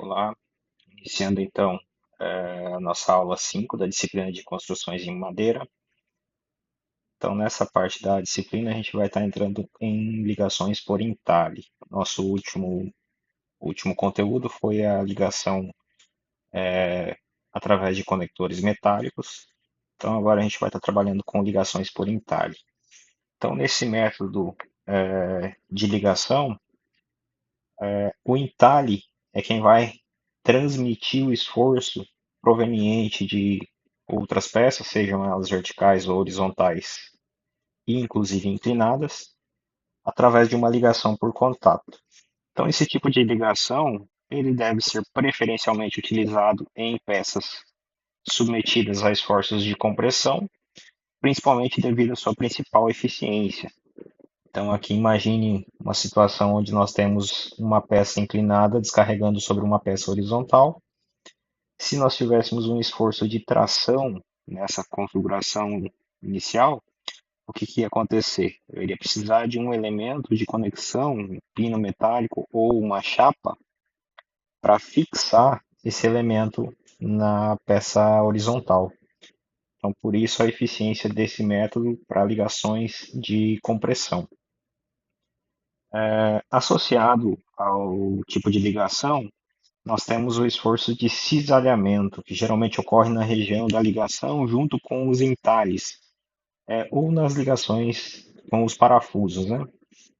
Olá, iniciando então a nossa aula 5 da disciplina de construções em madeira. Então, nessa parte da disciplina, a gente vai estar entrando em ligações por entalhe. Nosso último conteúdo foi a ligação através de conectores metálicos. Então, agora a gente vai estar trabalhando com ligações por entalhe. Então, nesse método de ligação, o entalhe é quem vai transmitir o esforço proveniente de outras peças, sejam elas verticais ou horizontais, e inclusive inclinadas, através de uma ligação por contato. Então, esse tipo de ligação ele deve ser preferencialmente utilizado em peças submetidas a esforços de compressão, principalmente devido à sua principal eficiência. Então, aqui imagine uma situação onde nós temos uma peça inclinada descarregando sobre uma peça horizontal. Se nós tivéssemos um esforço de tração nessa configuração inicial, o que ia acontecer? Eu iria precisar de um elemento de conexão, um pino metálico ou uma chapa, para fixar esse elemento na peça horizontal. Então, por isso a eficiência desse método para ligações de compressão. Associado ao tipo de ligação, nós temos o esforço de cisalhamento, que geralmente ocorre na região da ligação junto com os entalhes, ou nas ligações com os parafusos, né?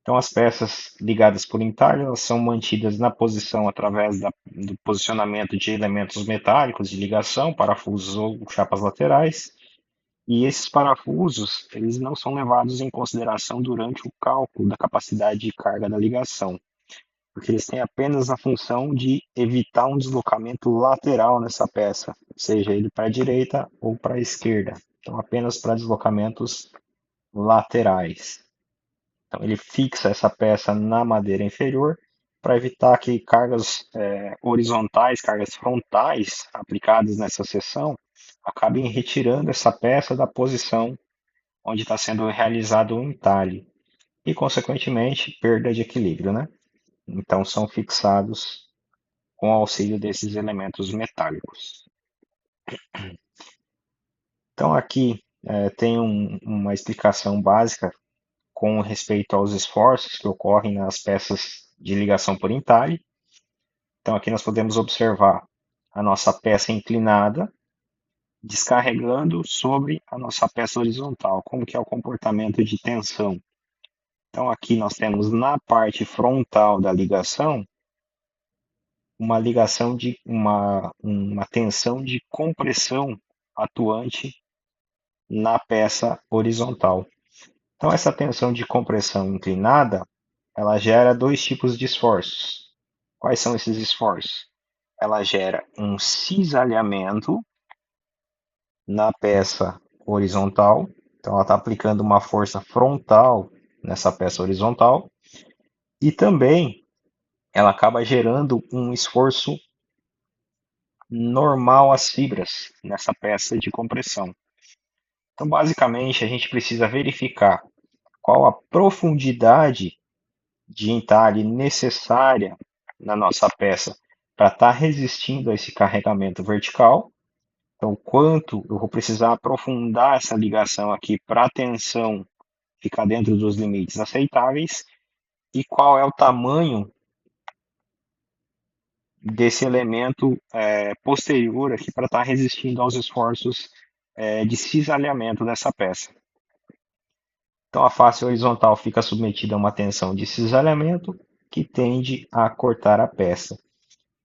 Então, as peças ligadas por entalhe elas são mantidas na posição através do posicionamento de elementos metálicos de ligação, parafusos ou chapas laterais, e esses parafusos eles não são levados em consideração durante o cálculo da capacidade de carga da ligação, porque eles têm apenas a função de evitar um deslocamento lateral nessa peça, seja ele para a direita ou para a esquerda. Então, apenas para deslocamentos laterais. Então, ele fixa essa peça na madeira inferior para evitar que cargas horizontais, cargas frontais aplicadas nessa seção acabem retirando essa peça da posição onde está sendo realizado o entalhe e, consequentemente, perda de equilíbrio, né? Então, são fixados com o auxílio desses elementos metálicos. Então, aqui tem uma explicação básica com respeito aos esforços que ocorrem nas peças de ligação por entalhe. Então, aqui nós podemos observar a nossa peça inclinada descarregando sobre a nossa peça horizontal, como que é o comportamento de tensão. Então, aqui nós temos na parte frontal da ligação uma ligação de uma tensão de compressão atuante na peça horizontal. Então, essa tensão de compressão inclinada, ela gera dois tipos de esforços. Quais são esses esforços? Ela gera um cisalhamento na peça horizontal, então ela está aplicando uma força frontal nessa peça horizontal, e também ela acaba gerando um esforço normal às fibras nessa peça de compressão. Então, basicamente, a gente precisa verificar qual a profundidade de entalhe necessária na nossa peça para estar resistindo a esse carregamento vertical. Então, quanto eu vou precisar aprofundar essa ligação aqui para a tensão ficar dentro dos limites aceitáveis e qual é o tamanho desse elemento posterior aqui para estar resistindo aos esforços de cisalhamento dessa peça. Então, a face horizontal fica submetida a uma tensão de cisalhamento que tende a cortar a peça.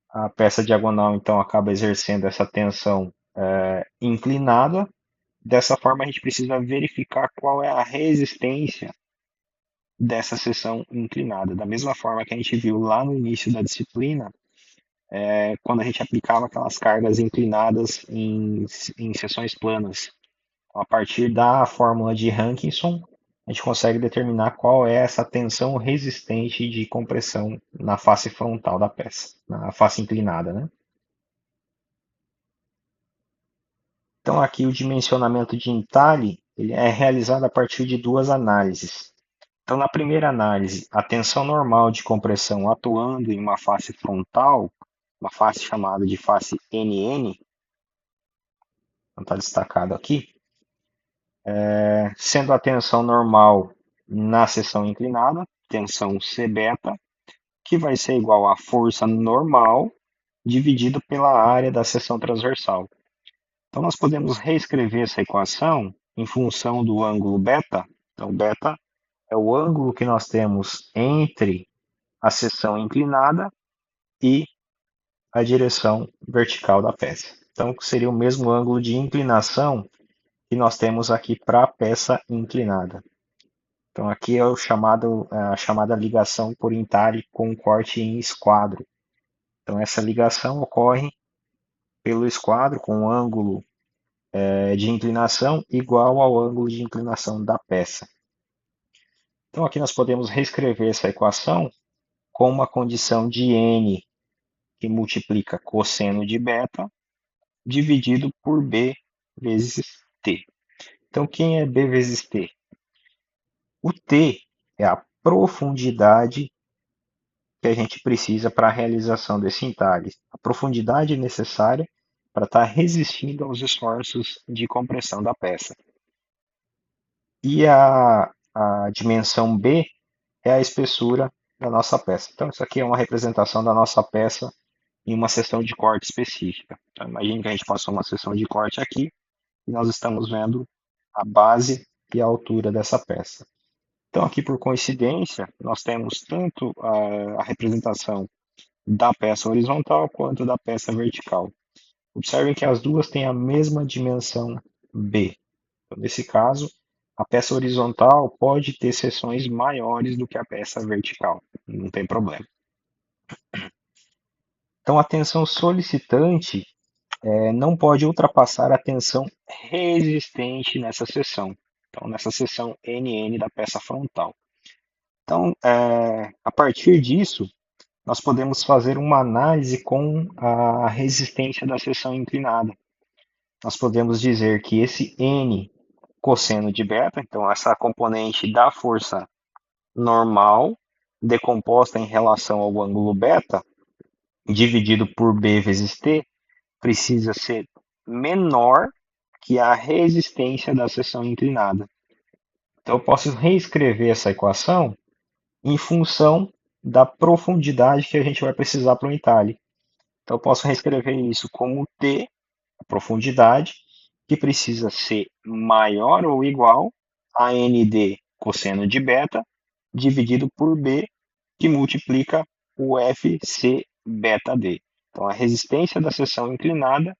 A peça diagonal, então, acaba exercendo essa tensão inclinada. Dessa forma, a gente precisa verificar qual é a resistência dessa seção inclinada. Da mesma forma que a gente viu lá no início da disciplina, quando a gente aplicava aquelas cargas inclinadas em seções planas. A partir da fórmula de Hankinson, a gente consegue determinar qual é essa tensão resistente de compressão na face frontal da peça, na face inclinada, né? Então aqui o dimensionamento de entalhe ele é realizado a partir de duas análises. Então na primeira análise, a tensão normal de compressão atuando em uma face frontal uma face chamada de face NN, não está destacado aqui, sendo a tensão normal na seção inclinada, tensão C beta, que vai ser igual à força normal dividido pela área da seção transversal. Então, nós podemos reescrever essa equação em função do ângulo beta. Então, beta é o ângulo que nós temos entre a seção inclinada e a direção vertical da peça. Então, seria o mesmo ângulo de inclinação que nós temos aqui para a peça inclinada. Então, aqui é a chamada ligação por entalhe com corte em esquadro. Então, essa ligação ocorre pelo esquadro com um ângulo de inclinação igual ao ângulo de inclinação da peça. Então, aqui nós podemos reescrever essa equação com uma condição de n que multiplica cosseno de beta dividido por b vezes t. Então, quem é b vezes t? O t é a profundidade que a gente precisa para a realização desse entalhe, a profundidade necessária para estar resistindo aos esforços de compressão da peça. E a dimensão B é a espessura da nossa peça. Então, isso aqui é uma representação da nossa peça em uma seção de corte específica. Então, imagine que a gente passou uma seção de corte aqui e nós estamos vendo a base e a altura dessa peça. Então, aqui por coincidência, nós temos tanto a representação da peça horizontal quanto da peça vertical. Observem que as duas têm a mesma dimensão B. Então, nesse caso, a peça horizontal pode ter seções maiores do que a peça vertical, não tem problema. Então, a tensão solicitante não pode ultrapassar a tensão resistente nessa seção. Então, nessa seção NN da peça frontal. Então, a partir disso, nós podemos fazer uma análise com a resistência da seção inclinada. Nós podemos dizer que esse N cosseno de beta, então essa componente da força normal, decomposta em relação ao ângulo beta, dividido por B vezes T, precisa ser menor que a resistência da seção inclinada. Então eu posso reescrever essa equação em função da profundidade que a gente vai precisar para o entalhe. Então eu posso reescrever isso como T, a profundidade, que precisa ser maior ou igual a ND cosseno de beta dividido por B, que multiplica o FC beta D. Então, a resistência da seção inclinada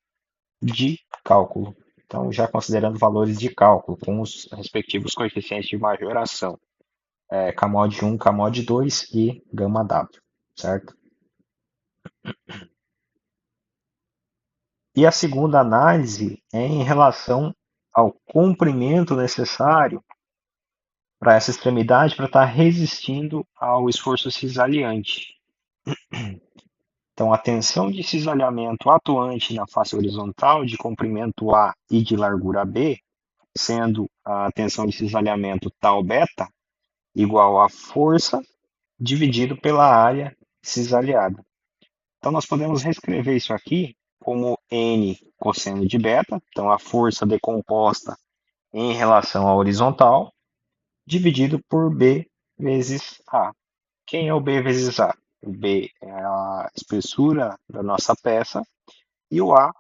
de cálculo. Então, já considerando valores de cálculo, com os respectivos coeficientes de majoração, Kmod 1, Kmod 2 e gama W, certo? E a segunda análise é em relação ao comprimento necessário para essa extremidade para estar resistindo ao esforço cisalhante. Então, a tensão de cisalhamento atuante na face horizontal de comprimento A e de largura B, sendo a tensão de cisalhamento tal beta igual à força dividido pela área cisalhada. Então, nós podemos reescrever isso aqui como N cosseno de beta, então a força decomposta em relação à horizontal, dividido por B vezes A. Quem é o B vezes A? O B é a espessura da nossa peça e o A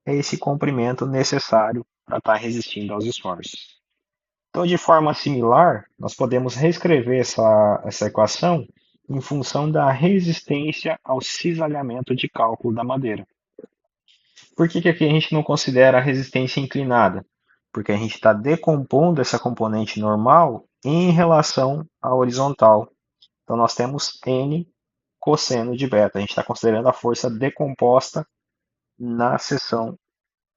é esse comprimento necessário para estar resistindo aos esforços. Então, de forma similar, nós podemos reescrever essa equação em função da resistência ao cisalhamento de cálculo da madeira. Por que aqui a gente não considera a resistência inclinada? Porque a gente está decompondo essa componente normal em relação à horizontal. Então, nós temos N cosseno de beta. A gente está considerando a força decomposta na seção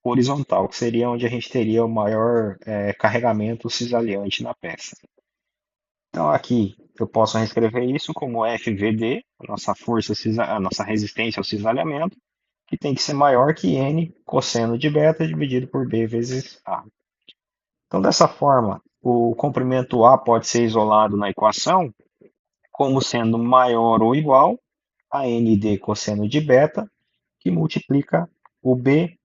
horizontal, que seria onde a gente teria o maior carregamento cisalhante na peça. Então, aqui eu posso reescrever isso como FVD, a nossa resistência ao cisalhamento, que tem que ser maior que N cosseno de beta dividido por B vezes A. Então, dessa forma, o comprimento A pode ser isolado na equação como sendo maior ou igual a ND cosseno de beta que multiplica o B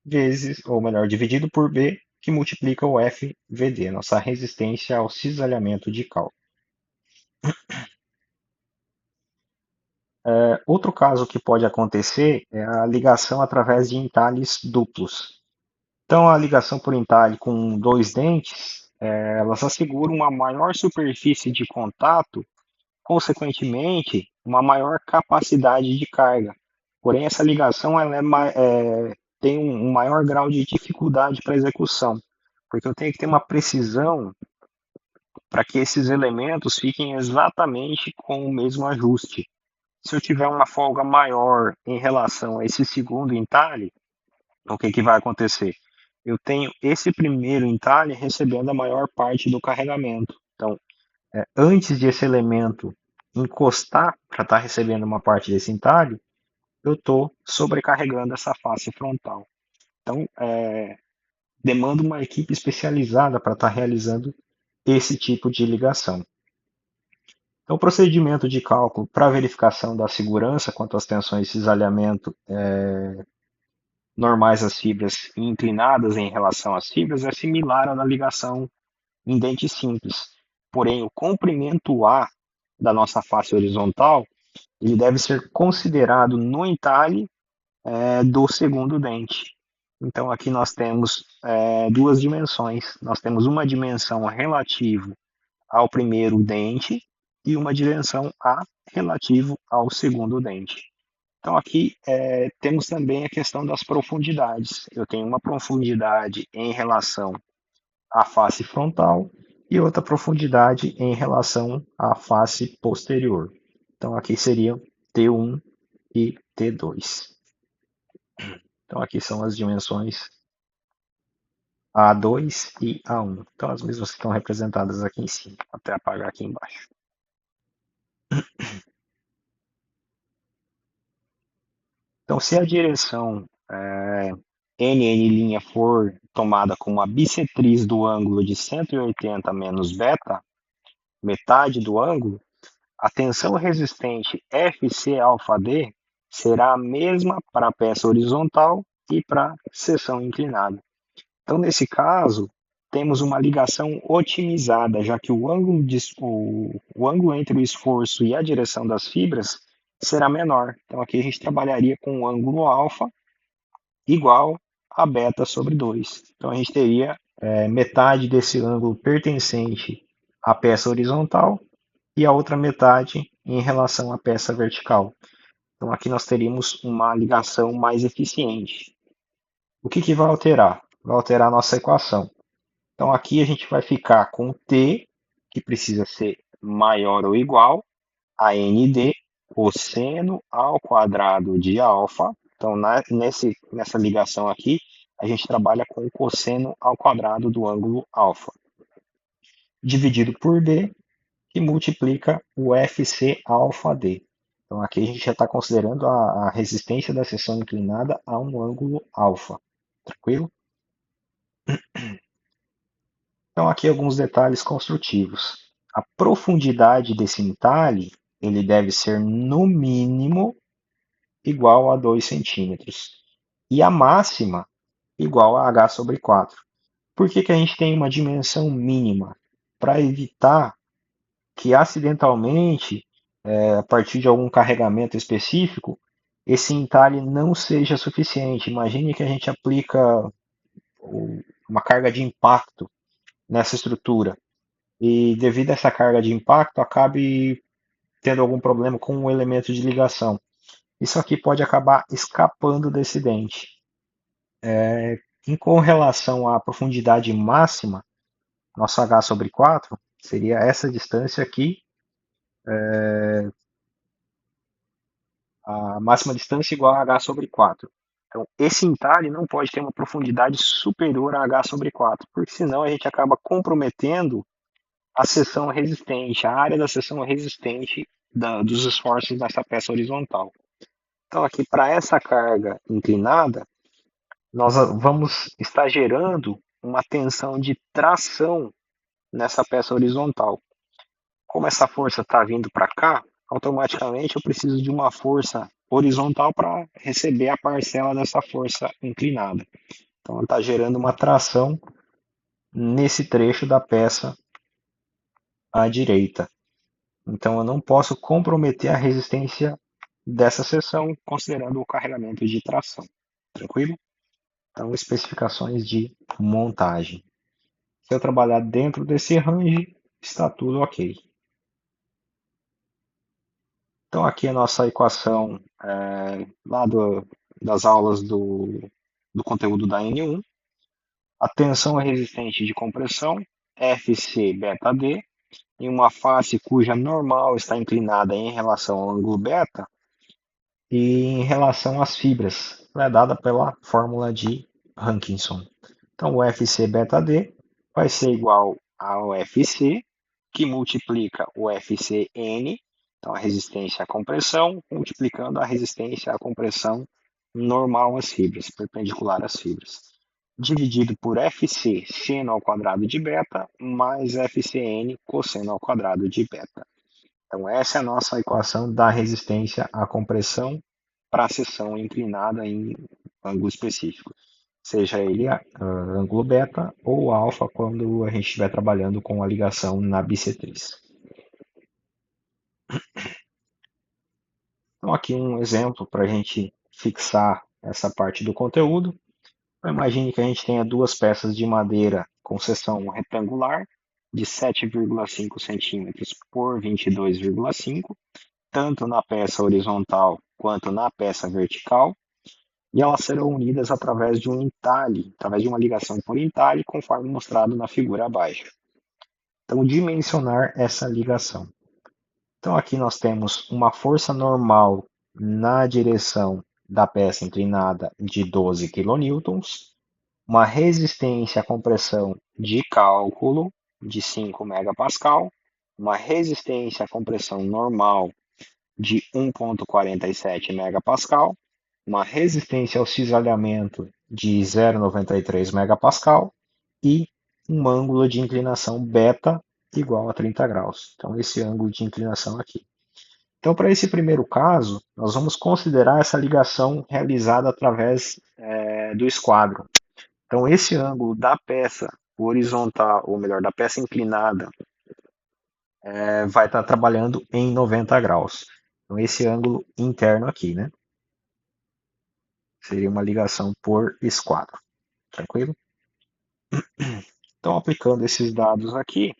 vezes, ou melhor, dividido por B, que multiplica o FVD, nossa resistência ao cisalhamento de cálculo. Outro caso que pode acontecer é a ligação através de entalhes duplos. Então, a ligação por entalhe com dois dentes, elas asseguram uma maior superfície de contato, consequentemente, uma maior capacidade de carga. Porém, essa ligação ela tem um maior grau de dificuldade para execução, porque eu tenho que ter uma precisão para que esses elementos fiquem exatamente com o mesmo ajuste. Se eu tiver uma folga maior em relação a esse segundo entalhe, o que vai acontecer? Eu tenho esse primeiro entalhe recebendo a maior parte do carregamento. Então, antes de esse elemento encostar para estar recebendo uma parte desse entalhe, eu estou sobrecarregando essa face frontal. Então, demanda uma equipe especializada para estar realizando esse tipo de ligação. Então, o procedimento de cálculo para verificação da segurança quanto às tensões de cisalhamento normais às fibras e inclinadas em relação às fibras é similar à da ligação em dente simples. Porém, o comprimento A da nossa face horizontal ele deve ser considerado no entalhe do segundo dente. Então, aqui nós temos duas dimensões. Nós temos uma dimensão relativa ao primeiro dente e uma dimensão A relativo ao segundo dente. Então, aqui temos também a questão das profundidades. Eu tenho uma profundidade em relação à face frontal e outra profundidade em relação à face posterior. Então, aqui seriam T1 e T2. Então, aqui são as dimensões A2 e A1. Então, as mesmas que estão representadas aqui em cima. Até apagar aqui embaixo. Então, se a direção NN' for tomada como a bissetriz do ângulo de 180 menos beta, metade do ângulo, a tensão resistente FC∝D será a mesma para a peça horizontal e para a seção inclinada. Então, nesse caso, temos uma ligação otimizada, já que o ângulo entre o esforço e a direção das fibras será menor. Então, aqui a gente trabalharia com o ângulo alfa igual a beta sobre 2. Então, a gente teria metade desse ângulo pertencente à peça horizontal e a outra metade em relação à peça vertical. Então, aqui nós teríamos uma ligação mais eficiente. O que vai alterar? Vai alterar a nossa equação. Então, aqui a gente vai ficar com T, que precisa ser maior ou igual a ND cosseno ao quadrado de alfa. Então, nessa ligação aqui, a gente trabalha com o cosseno ao quadrado do ângulo alfa, dividido por B, que multiplica o FC∝D. Então, aqui a gente já está considerando a resistência da seção inclinada a um ângulo alfa. Tranquilo? Então, aqui alguns detalhes construtivos. A profundidade desse entalhe ele deve ser, no mínimo, igual a 2 centímetros. E a máxima igual a h sobre 4. Por que a gente tem uma dimensão mínima? Para evitar que acidentalmente, a partir de algum carregamento específico, esse entalhe não seja suficiente. Imagine que a gente aplica uma carga de impacto nessa estrutura e devido a essa carga de impacto acabe tendo algum problema com o elemento de ligação. Isso aqui pode acabar escapando desse dente. Com relação à profundidade máxima, nosso h sobre 4 seria essa distância aqui, a máxima distância igual a h sobre 4. Então, esse entalhe não pode ter uma profundidade superior a h sobre 4, porque senão a gente acaba comprometendo a seção resistente, a área da seção resistente dos esforços dessa peça horizontal. Então, aqui para essa carga inclinada, nós vamos estar gerando uma tensão de tração nessa peça horizontal. Como essa força está vindo para cá, automaticamente eu preciso de uma força horizontal para receber a parcela dessa força inclinada. Então, está gerando uma tração nesse trecho da peça à direita. Então, eu não posso comprometer a resistência dessa seção, considerando o carregamento de tração. Tranquilo? Então, especificações de montagem. Se eu trabalhar dentro desse range, está tudo ok. Então, aqui a nossa equação lá das aulas do conteúdo da N1. A tensão resistente de compressão, Fc beta D, em uma face cuja normal está inclinada em relação ao ângulo beta e em relação às fibras, é dada pela fórmula de Hankinson. Então, o Fc beta D vai ser igual ao Fc, que multiplica o Fcn, então a resistência à compressão, multiplicando a resistência à compressão normal às fibras, perpendicular às fibras, dividido por Fc seno ao quadrado de beta, mais Fcn cosseno ao quadrado de beta. Então, essa é a nossa equação da resistência à compressão para a seção inclinada em ângulo específico, seja ele ângulo beta ou alfa quando a gente estiver trabalhando com a ligação na bissetriz. Então, aqui um exemplo para a gente fixar essa parte do conteúdo. Então, imagine que a gente tenha duas peças de madeira com seção retangular de 7,5 centímetros por 22,5, tanto na peça horizontal quanto na peça vertical, e elas serão unidas através de um entalhe, através de uma ligação por entalhe, conforme mostrado na figura abaixo. Então, dimensionar essa ligação. Então, aqui nós temos uma força normal na direção da peça inclinada de 12 kN, uma resistência à compressão de cálculo de 5 MPa, uma resistência à compressão normal de 1,47 MPa, uma resistência ao cisalhamento de 0,93 MPa e um ângulo de inclinação beta igual a 30 graus. Então, esse ângulo de inclinação aqui. Então, para esse primeiro caso, nós vamos considerar essa ligação realizada através do esquadro. Então, esse ângulo da peça horizontal, ou melhor, da peça inclinada, vai estar trabalhando em 90 graus. Então, esse ângulo interno aqui, né? Seria uma ligação por esquadro. Tranquilo? Então, aplicando esses dados aqui,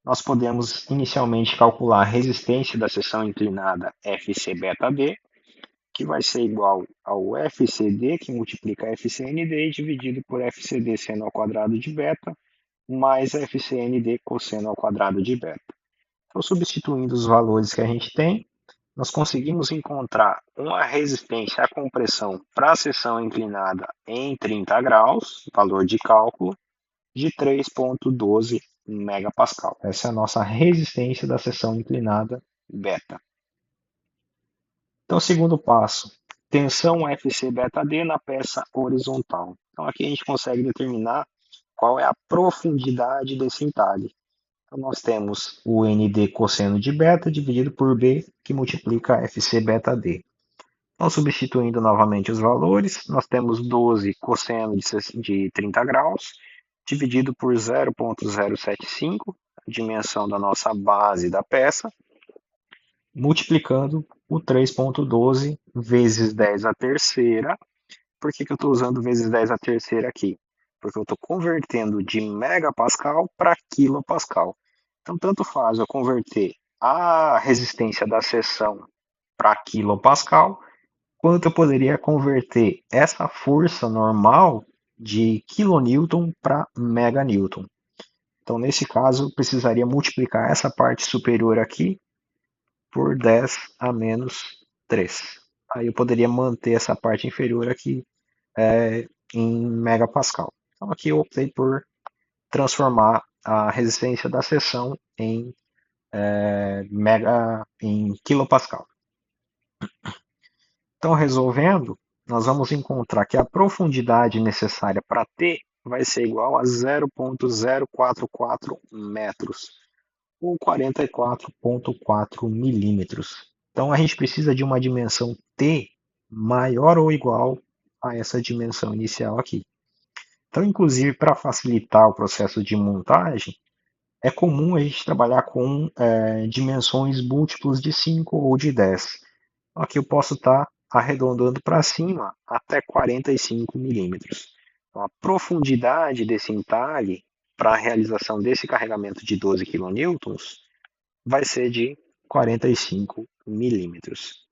nós podemos inicialmente calcular a resistência da seção inclinada Fc beta D, que vai ser igual ao FCD, que multiplica FCND, dividido por FCD seno ao quadrado de beta, mais FCND cosseno ao quadrado de beta. Então, substituindo os valores que a gente tem, nós conseguimos encontrar uma resistência à compressão para a seção inclinada em 30 graus, valor de cálculo, de 3,12 megapascal. Essa é a nossa resistência da seção inclinada beta. Então, segundo passo, tensão Fc beta D na peça horizontal. Então, aqui a gente consegue determinar qual é a profundidade desse entalhe. Então, nós temos o ND cosseno de beta dividido por B, que multiplica Fc beta D. Então, substituindo novamente os valores, nós temos 12 cosseno de 30 graus, dividido por 0,075, a dimensão da nossa base da peça, multiplicando o 3,12 vezes 10 à terceira. Por que eu estou usando vezes 10 à terceira aqui? Porque eu estou convertendo de megapascal para quilopascal. Então, tanto faz eu converter a resistência da seção para quilopascal, quanto eu poderia converter essa força normal de quilonewton para meganewton. Então, nesse caso, eu precisaria multiplicar essa parte superior aqui por 10 a menos 3. Aí eu poderia manter essa parte inferior aqui em megapascal. Então, aqui eu optei por transformar a resistência da seção em quilopascal. Então, resolvendo, nós vamos encontrar que a profundidade necessária para T vai ser igual a 0,044 metros, ou 44,4 milímetros. Então a gente precisa de uma dimensão T maior ou igual a essa dimensão inicial aqui. Então, inclusive, para facilitar o processo de montagem, é comum a gente trabalhar com dimensões múltiplos de 5 ou de 10. Aqui eu posso estar arredondando para cima até 45 milímetros. Então, a profundidade desse entalhe para a realização desse carregamento de 12 quilonewtons vai ser de 45 milímetros.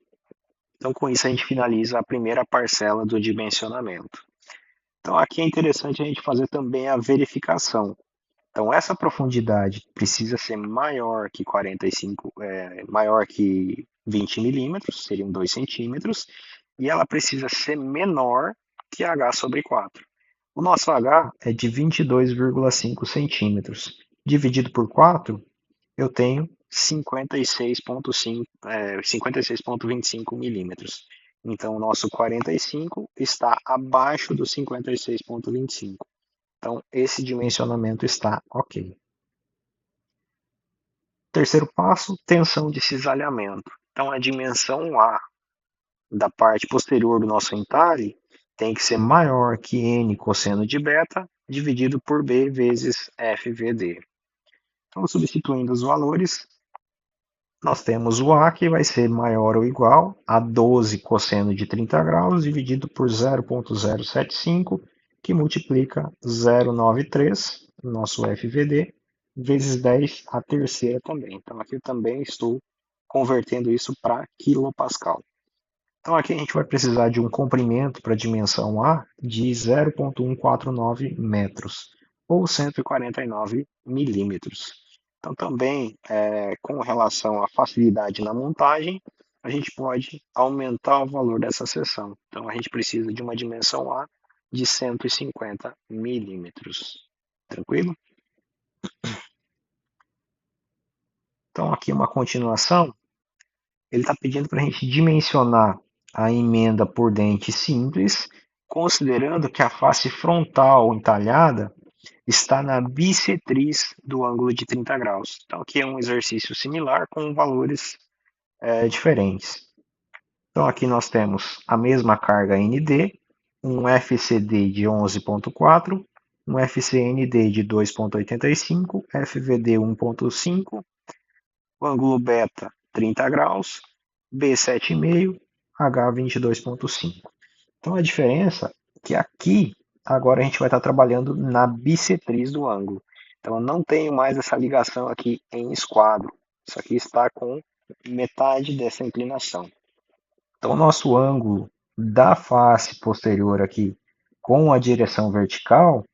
Então, com isso, a gente finaliza a primeira parcela do dimensionamento. Então, aqui é interessante a gente fazer também a verificação. Então, essa profundidade precisa ser maior que 45, maior que 20 milímetros, seriam 2 centímetros, e ela precisa ser menor que h sobre 4. O nosso h é de 22,5 centímetros. Dividido por 4, eu tenho 56,25 milímetros. Então, o nosso 45 está abaixo do 56,25. Então, esse dimensionamento está ok. Terceiro passo, tensão de cisalhamento. Então, a dimensão A da parte posterior do nosso entalhe tem que ser maior que n cosseno de beta dividido por B vezes FVD. Então, substituindo os valores, nós temos o A que vai ser maior ou igual a 12 cosseno de 30 graus dividido por 0,075, que multiplica 0,93, nosso FVD, vezes 10 a terceira também. Então aqui eu também estou convertendo isso para quilopascal. Então aqui a gente vai precisar de um comprimento para a dimensão A de 0,149 metros, ou 149 milímetros. Então também, com relação à facilidade na montagem, a gente pode aumentar o valor dessa seção. Então a gente precisa de uma dimensão A de 150 milímetros. Tranquilo? Então aqui uma continuação. Ele está pedindo para a gente dimensionar a emenda por dente simples, considerando que a face frontal entalhada está na bissetriz do ângulo de 30 graus. Então, aqui é um exercício similar com valores diferentes. Então, aqui nós temos a mesma carga ND, um FCD de 11,4, um FCND de 2,85, FVD 1,5, o ângulo beta 30 graus, B 7,5, H 22,5. Então a diferença é que aqui agora a gente vai estar trabalhando na bissetriz do ângulo. Então eu não tenho mais essa ligação aqui em esquadro. Isso aqui está com metade dessa inclinação. Então o nosso ângulo da face posterior aqui com a direção vertical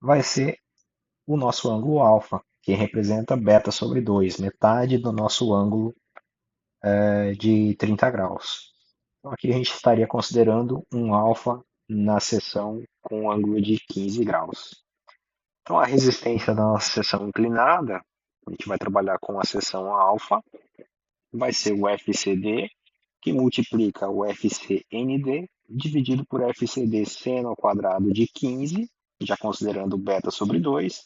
vai ser o nosso ângulo alfa, que representa beta sobre 2, metade do nosso ângulo de 30 graus. Então, aqui a gente estaria considerando um alfa na seção com ângulo de 15 graus. Então, a resistência da nossa seção inclinada, a gente vai trabalhar com a seção alfa, vai ser o FCD, que multiplica o FCND, dividido por FCD seno ao quadrado de 15, já considerando beta sobre 2,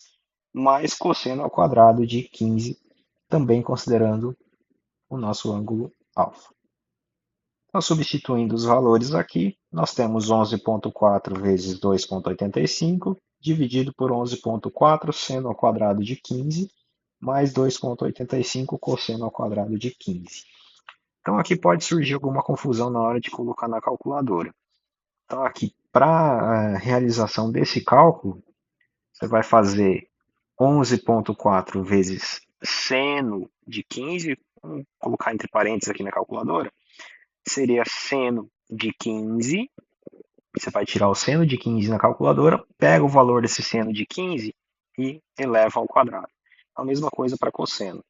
mais cosseno ao quadrado de 15, também considerando o nosso ângulo alfa. Então, substituindo os valores aqui, nós temos 11,4 vezes 2,85, dividido por 11,4 seno ao quadrado de 15, mais 2,85 cosseno ao quadrado de 15. Então, aqui pode surgir alguma confusão na hora de colocar na calculadora. Então, aqui, para a realização desse cálculo, você vai fazer 11,4 vezes seno de 15, vamos colocar entre parênteses aqui na calculadora, seria seno de 15. Você vai tirar o seno de 15 na calculadora, pega o valor desse seno de 15 e eleva ao quadrado. A mesma coisa para cosseno.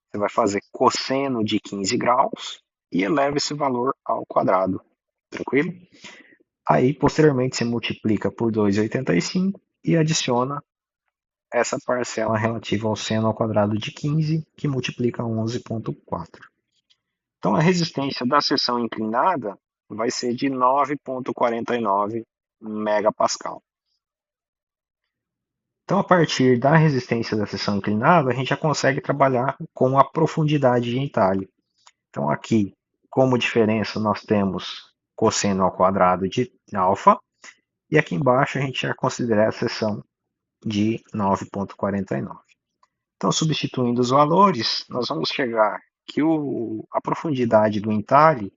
Você vai fazer cosseno de 15 graus e eleva esse valor ao quadrado. Tranquilo? Aí, posteriormente, você multiplica por 2,85 e adiciona essa parcela relativa ao seno ao quadrado de 15, que multiplica 11,4. Então, a resistência da seção inclinada vai ser de 9,49 megapascal. Então, a partir da resistência da seção inclinada, a gente já consegue trabalhar com a profundidade de entalhe. Então, aqui, como diferença, nós temos cosseno ao quadrado de alfa, e aqui embaixo a gente já considera a seção de 9,49. Então, substituindo os valores, nós vamos chegar que a profundidade do entalhe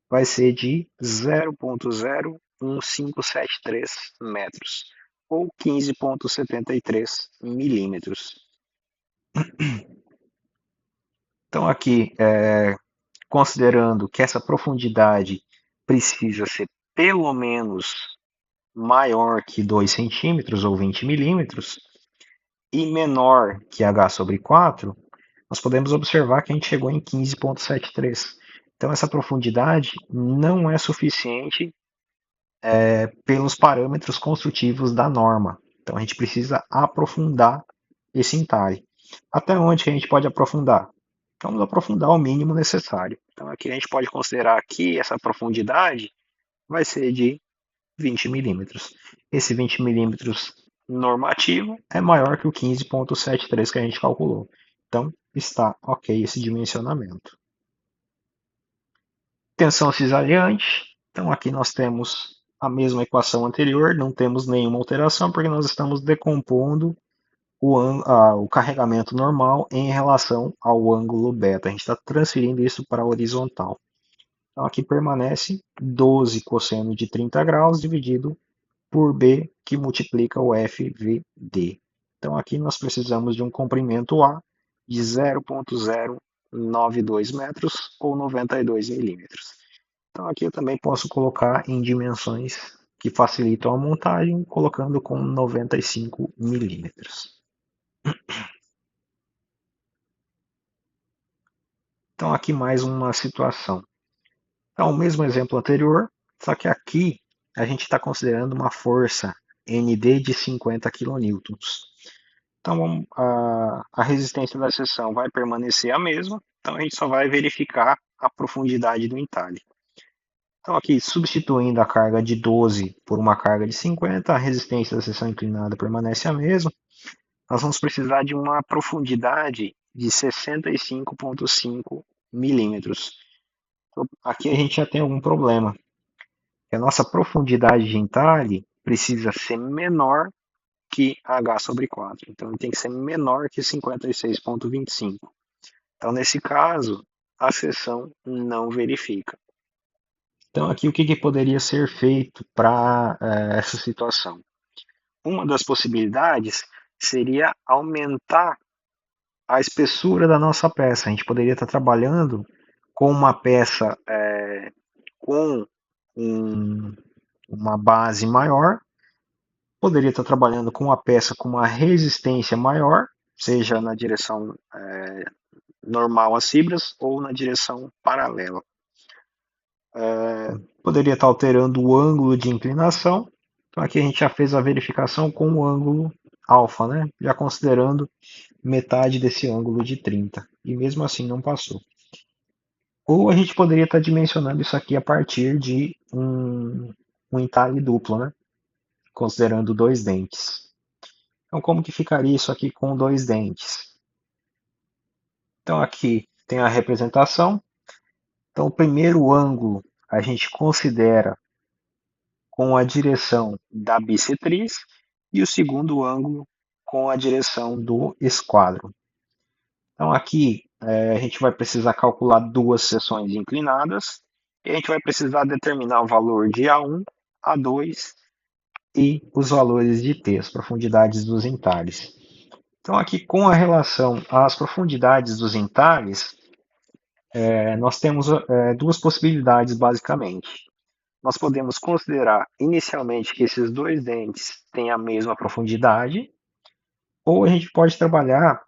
vai ser de 0,01573 metros, ou 15,73 milímetros. Então, aqui, considerando que essa profundidade precisa ser pelo menos maior que 2 centímetros ou 20 milímetros e menor que h sobre 4, nós podemos observar que a gente chegou em 15,73. Então, essa profundidade não é suficiente pelos parâmetros construtivos da norma. Então, a gente precisa aprofundar esse entalhe. Até onde a gente pode aprofundar? Vamos aprofundar o mínimo necessário. Então, aqui a gente pode considerar que essa profundidade vai ser de 20 milímetros. Esse 20 milímetros normativo é maior que o 15,73 que a gente calculou. Então, está ok esse dimensionamento. Tensão cisalhante. Então, aqui nós temos a mesma equação anterior, não temos nenhuma alteração, porque nós estamos decompondo o carregamento normal em relação ao ângulo beta. A gente está transferindo isso para a horizontal. Então, aqui permanece 12 cosseno de 30 graus dividido por B, que multiplica o FVD. Então, aqui nós precisamos de um comprimento A de 0,092 metros ou 92 milímetros. Então, aqui eu também posso colocar em dimensões que facilitam a montagem, colocando com 95 milímetros. Então, aqui mais uma situação. Então, o mesmo exemplo anterior, só que aqui a gente está considerando uma força ND de 50 kN. Então, a resistência da seção vai permanecer a mesma, então a gente só vai verificar a profundidade do entalhe. Então, aqui, substituindo a carga de 12 por uma carga de 50, a resistência da seção inclinada permanece a mesma. Nós vamos precisar de uma profundidade de 65,5 milímetros. Então, aqui a gente já tem algum problema. A nossa profundidade de entalhe precisa ser menor que h sobre 4. Então, ele tem que ser menor que 56,25. Então, nesse caso, a seção não verifica. Então, aqui o que poderia ser feito para essa situação? Uma das possibilidades seria aumentar a espessura da nossa peça. A gente poderia estar trabalhando com uma peça com uma base maior, poderia estar trabalhando com uma peça com uma resistência maior, seja na direção normal às fibras ou na direção paralela. Poderia estar alterando o ângulo de inclinação. Então aqui a gente já fez a verificação com o ângulo alfa, né? Já considerando metade desse ângulo de 30. E mesmo assim não passou. Ou a gente poderia estar dimensionando isso aqui a partir de um entalhe duplo, né? Considerando dois dentes. Então como que ficaria isso aqui com dois dentes? Então aqui tem a representação. Então o primeiro ângulo a gente considera com a direção da bissetriz e o segundo ângulo com a direção do esquadro. Então aqui a gente vai precisar calcular duas seções inclinadas e a gente vai precisar determinar o valor de A1, A2 e os valores de T, as profundidades dos entalhes. Então aqui com a relação às profundidades dos entalhes, nós temos duas possibilidades basicamente. Nós podemos considerar inicialmente que esses dois dentes têm a mesma profundidade, ou a gente pode trabalhar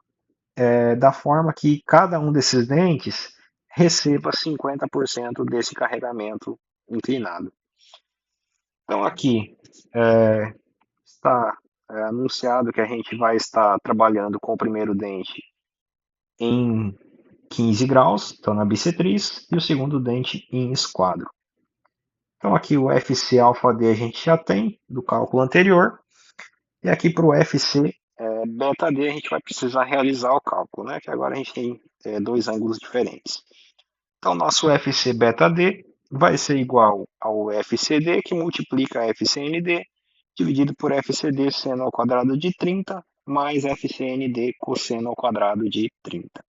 da forma que cada um desses dentes receba 50% desse carregamento inclinado. Então aqui está anunciado que a gente vai estar trabalhando com o primeiro dente em 15 graus, então na bissetriz, e o segundo dente em esquadro. Então aqui o FC alfa D a gente já tem do cálculo anterior, e aqui para o FC beta D a gente vai precisar realizar o cálculo, né? Que agora a gente tem dois ângulos diferentes. Então, nosso FC beta D vai ser igual ao FCD, que multiplica FCND, dividido por FCD seno ao quadrado de 30, mais FCND cosseno ao quadrado de 30.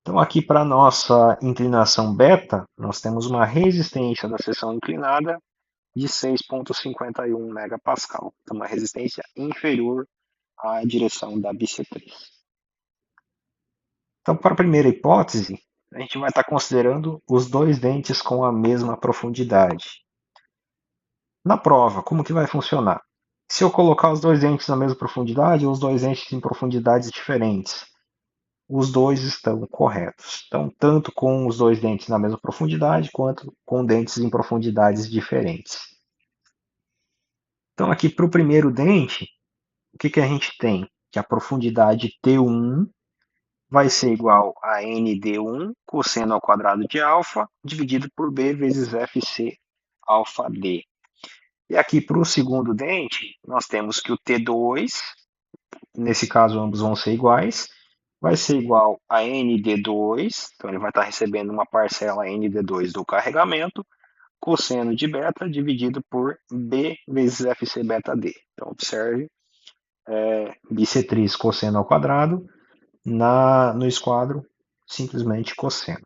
Então, aqui para a nossa inclinação beta, nós temos uma resistência da seção inclinada de 6,51 megapascal. Então, uma resistência inferior à direção da bissetriz. Então, para a primeira hipótese, a gente vai estar considerando os dois dentes com a mesma profundidade. Na prova, como que vai funcionar? Se eu colocar os dois dentes na mesma profundidade ou os dois dentes em profundidades diferentes, os dois estão corretos. Então, tanto com os dois dentes na mesma profundidade, quanto com dentes em profundidades diferentes. Então, aqui para o primeiro dente, o que a gente tem? Que a profundidade T1 vai ser igual a ND1 cosseno ao quadrado de alfa, dividido por B vezes FC alfa D. E aqui para o segundo dente, nós temos que o T2, nesse caso ambos vão ser iguais, vai ser igual a ND2, então ele vai estar recebendo uma parcela ND2 do carregamento, cosseno de beta dividido por B vezes FC beta D. Então observe, bissetriz cosseno ao quadrado, no esquadro simplesmente cosseno.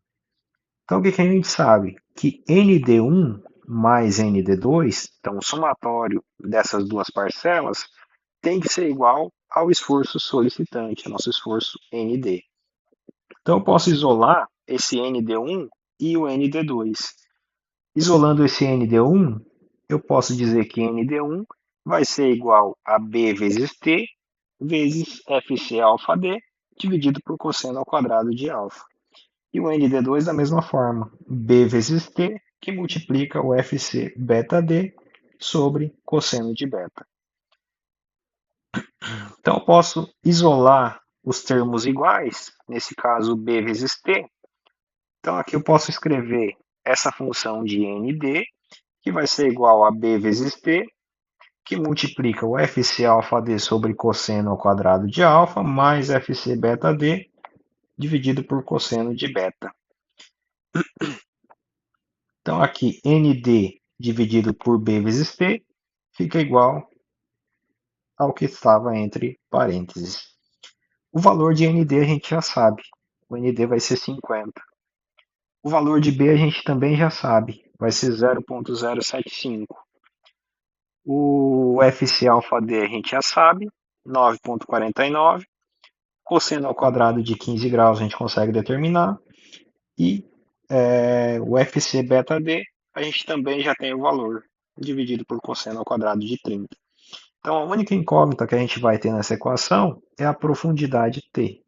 Então o que a gente sabe? Que ND1 mais ND2, então o somatório dessas duas parcelas, tem que ser igual ao esforço solicitante, nosso esforço ND. Então eu posso isolar esse ND1 e o ND2. Isolando esse ND1, eu posso dizer que ND1 vai ser igual a B vezes T vezes FC alfa D dividido por cosseno ao quadrado de alfa. E o ND2 da mesma forma, B vezes T, que multiplica o FC beta D sobre cosseno de beta. Então, eu posso isolar os termos iguais, nesse caso B vezes T. Então, aqui eu posso escrever essa função de ND, que vai ser igual a B vezes T, que multiplica o FC alfa D sobre cosseno ao quadrado de alfa, mais FC beta D, dividido por cosseno de beta. Então, aqui, ND dividido por B vezes T fica igual ao que estava entre parênteses. O valor de ND a gente já sabe. O ND vai ser 50. O valor de B a gente também já sabe. Vai ser 0,075. O FC alfa D a gente já sabe. 9,49. Cosseno ao quadrado de 15 graus a gente consegue determinar. E o FC beta D a gente também já tem o valor dividido por cosseno ao quadrado de 30. Então, a única incógnita que a gente vai ter nessa equação é a profundidade T.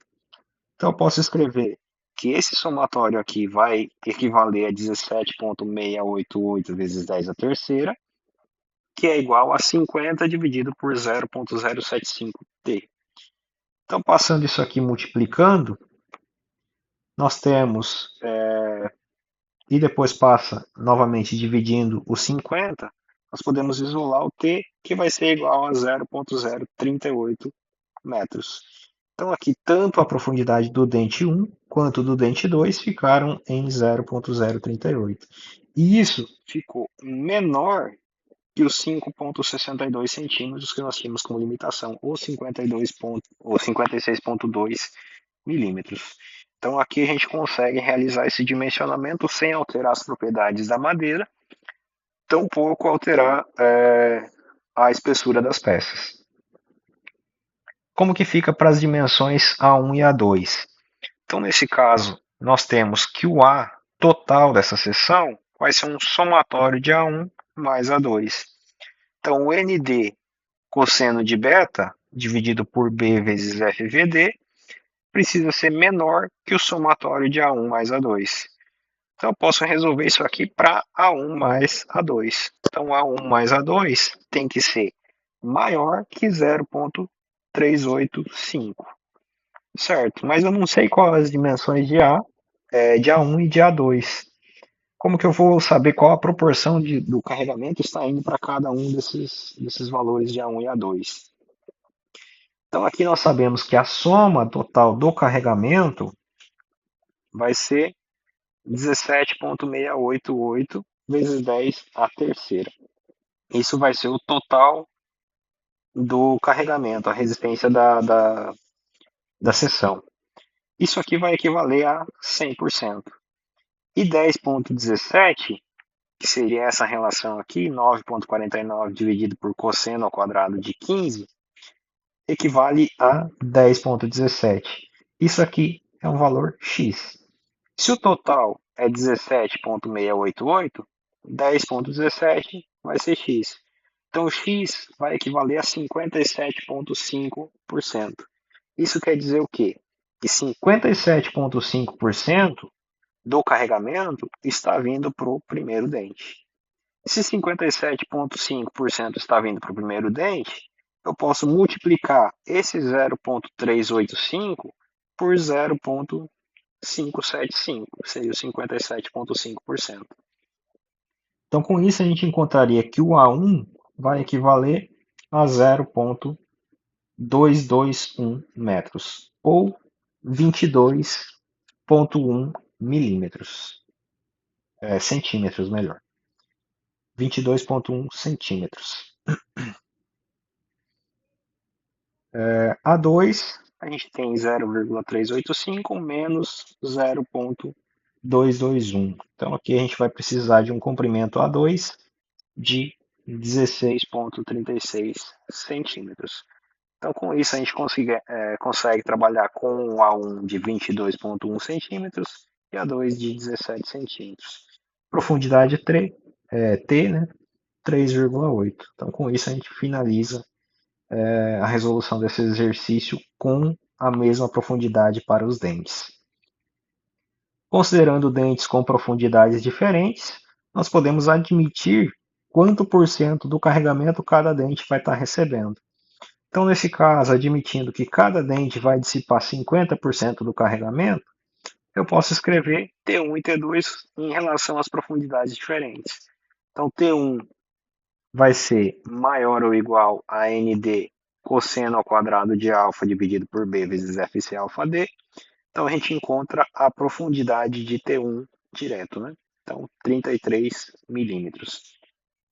Então, eu posso escrever que esse somatório aqui vai equivaler a 17,688 vezes 10 a terceira, que é igual a 50 dividido por 0,075T. Então, passando isso aqui multiplicando, nós temos, e depois passa novamente dividindo o 50, nós podemos isolar o T, que vai ser igual a 0,038 metros. Então, aqui, tanto a profundidade do dente 1 quanto do dente 2 ficaram em 0,038. E isso ficou menor que os 5,62 centímetros que nós tínhamos como limitação, ou 56,2 milímetros. Então, aqui a gente consegue realizar esse dimensionamento sem alterar as propriedades da madeira, tampouco alterar a espessura das peças. Como que fica para as dimensões A1 e A2? Então, nesse caso, nós temos que o A total dessa seção vai ser um somatório de A1 mais A2. Então, o ND cosseno de beta, dividido por B vezes FVD, precisa ser menor que o somatório de A1 mais A2. Então, eu posso resolver isso aqui para A1 mais A2. Então, A1 mais A2 tem que ser maior que 0,385. Certo, mas eu não sei quais as dimensões de de A1 e de A2. Como que eu vou saber qual a proporção do carregamento está indo para cada um desses valores de A1 e A2? Então aqui nós sabemos que a soma total do carregamento vai ser 17,688 vezes 10 a terceira. Isso vai ser o total do carregamento, a resistência da seção. Isso aqui vai equivaler a 100%. E 10,17, que seria essa relação aqui, 9,49 dividido por cosseno ao quadrado de 15, equivale a 10,17. Isso aqui é um valor x. Se o total é 17,688, 10,17 vai ser x. Então, x vai equivaler a 57,5%. Isso quer dizer o quê? Que 57,5% do carregamento está vindo para o primeiro dente. Se 57,5% está vindo para o primeiro dente, eu posso multiplicar esse 0,385 por 0,575, seria o 57,5%. Então, com isso, a gente encontraria que o A1 vai equivaler a 0,221 metros, ou 22,1 milímetros, centímetros melhor. 22,1 centímetros. A2, a gente tem 0,385 menos 0,221. Então aqui a gente vai precisar de um comprimento A2 de 16,36 centímetros. Então com isso a gente consegue trabalhar com um A1 de 22,1 centímetros e A2 de 17 centímetros. Profundidade T, né? 3,8. Então com isso a gente finaliza a resolução desse exercício com a mesma profundidade para os dentes. Considerando dentes com profundidades diferentes, nós podemos admitir quanto por cento do carregamento cada dente vai estar recebendo. Então, nesse caso, admitindo que cada dente vai dissipar 50% do carregamento, eu posso escrever T1 e T2 em relação às profundidades diferentes. Então, T1 vai ser maior ou igual a ND cosseno ao quadrado de alfa dividido por B vezes FC alfa D. Então a gente encontra a profundidade de T1 direto, né? Então 33 milímetros.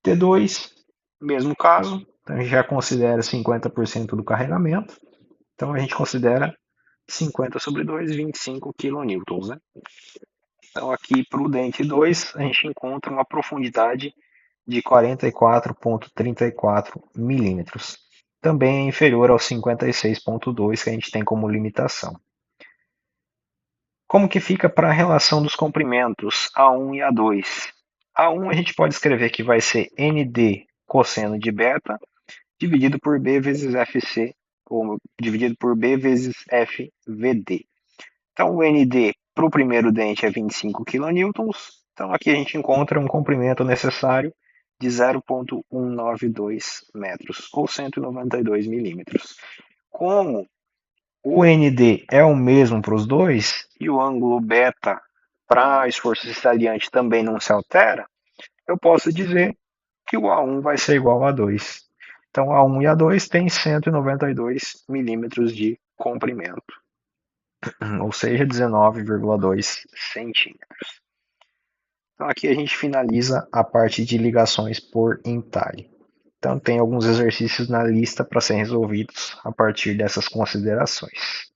T2, mesmo caso, então a gente já considera 50% do carregamento. Então a gente considera 50 sobre 2, 25 kN, né? Então aqui para o dente 2, a gente encontra uma profundidade de 44,34 milímetros. Também é inferior aos 56,2 que a gente tem como limitação. Como que fica para a relação dos comprimentos A1 e A2? A1 a gente pode escrever que vai ser ND cosseno de beta dividido por B vezes FC, ou dividido por B vezes FVD. Então o ND para o primeiro dente é 25 kN, então aqui a gente encontra um comprimento necessário de 0,192 metros, ou 192 milímetros. Como o ND é o mesmo para os dois, e o ângulo beta para esforço estaliante também não se altera, eu posso dizer que o A1 vai ser igual a 2. Então A1 e A2 têm 192 milímetros de comprimento, ou seja, 19,2 centímetros. Então aqui a gente finaliza a parte de ligações por entalhe. Então tem alguns exercícios na lista para serem resolvidos a partir dessas considerações.